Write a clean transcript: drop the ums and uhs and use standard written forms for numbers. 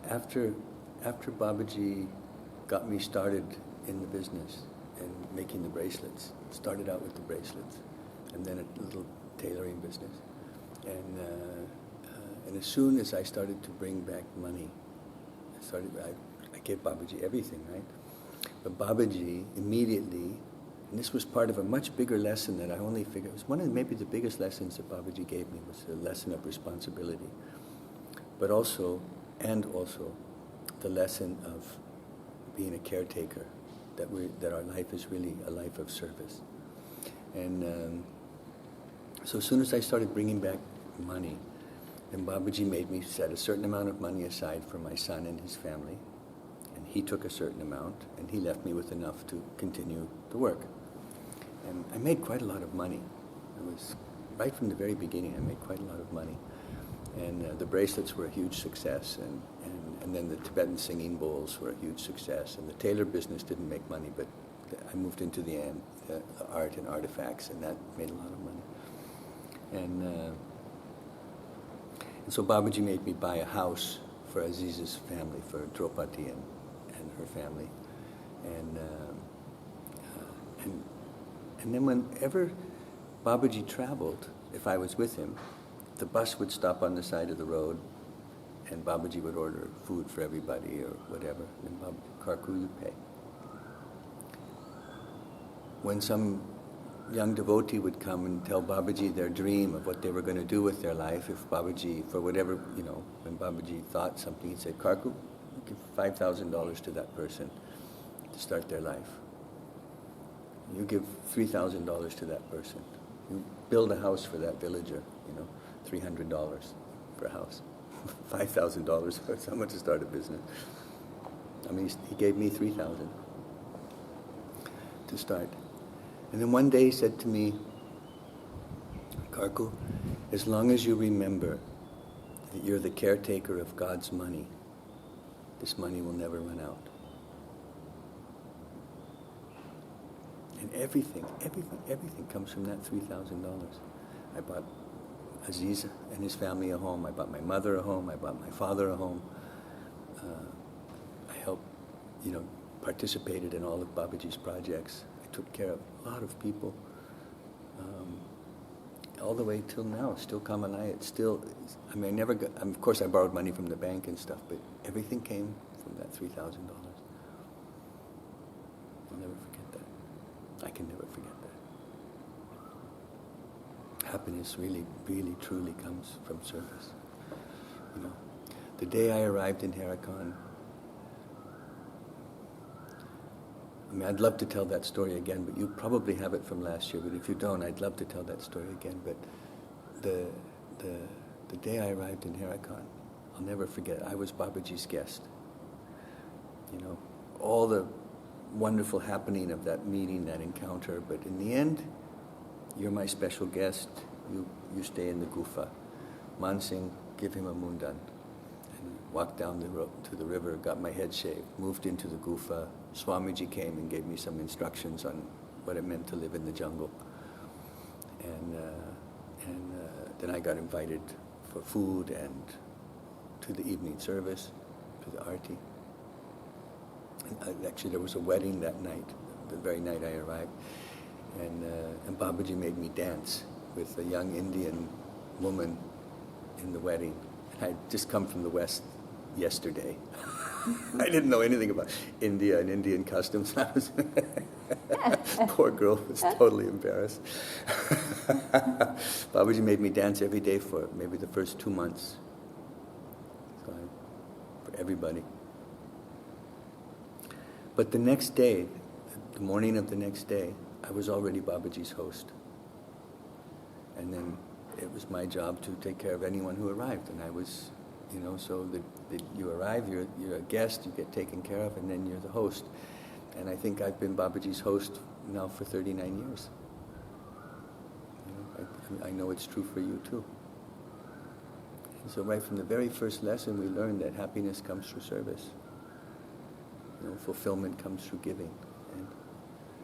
after Babaji got me started in the business and making the bracelets, started out with the bracelets, and then a little tailoring business. And as soon as I started to bring back money, I gave Babaji everything, right? But Babaji immediately, and this was part of a much bigger lesson that I only figured, it was one of maybe the biggest lessons that Babaji gave me, was the lesson of responsibility. But also the lesson of being a caretaker, that our life is really a life of service. And so as soon as I started bringing back money, then Babaji made me set a certain amount of money aside for my son and his family, and he took a certain amount, and he left me with enough to continue the work. And I made quite a lot of money. It was right from the very beginning. I made quite a lot of money, and the bracelets were a huge success, and then the Tibetan singing bowls were a huge success, and the tailor business didn't make money, but I moved into the art and artifacts, and that made a lot of money. And so Babaji made me buy a house for Aziz's family, for Draupadi and her family. And then whenever Babaji traveled, if I was with him, the bus would stop on the side of the road, and Babaji would order food for everybody or whatever, and Karku, you pay. When some young devotee would come and tell Babaji their dream of what they were going to do with their life, if Babaji, for whatever, when Babaji thought something, he'd say, Karku, give $5,000 to that person to start their life. You give $3,000 to that person. You build a house for that villager, $300 for a house. $5,000 for someone to start a business. I mean, he gave me $3,000 to start. And then one day he said to me, Karku, as long as you remember that you're the caretaker of God's money, this money will never run out. And everything comes from that $3,000. I bought Aziz and his family a home. I bought my mother a home. I bought my father a home. I helped, participated in all of Babaji's projects. I took care of a lot of people. All the way till now, still Kamalaya. It's still, I mean, I never got, of course I borrowed money from the bank and stuff, but everything came from that $3,000. I'll never forget that. I can never forget that. Happiness really, really, truly comes from service. The day I arrived in Haidakhan, I mean, I'd love to tell that story again, but you probably have it from last year. But if you don't, I'd love to tell that story again. But the day I arrived in Haidakhan, I'll never forget. I was Babaji's guest. All the wonderful happening of that meeting, that encounter. But in the end, you're my special guest. You stay in the gufa. Mansingh, give him a mundan. And walked down the road to the river, got my head shaved, moved into the gufa. Swamiji came and gave me some instructions on what it meant to live in the jungle. And then I got invited for food and to the evening service, to the arti. And actually, there was a wedding that night, the very night I arrived. And Babaji made me dance with a young Indian woman in the wedding. And I'd just come from the West yesterday. I didn't know anything about India and Indian customs. I was poor girl was totally embarrassed. Babaji made me dance every day for maybe the first 2 months. So for everybody. But the next day, the morning of the next day, I was already Babaji's host. And then it was my job to take care of anyone who arrived. And I was, so that you arrive, you're a guest, you get taken care of, and then you're the host. And I think I've been Babaji's host now for 39 years. I know it's true for you too. And so right from the very first lesson, we learned that happiness comes through service. Fulfillment comes through giving.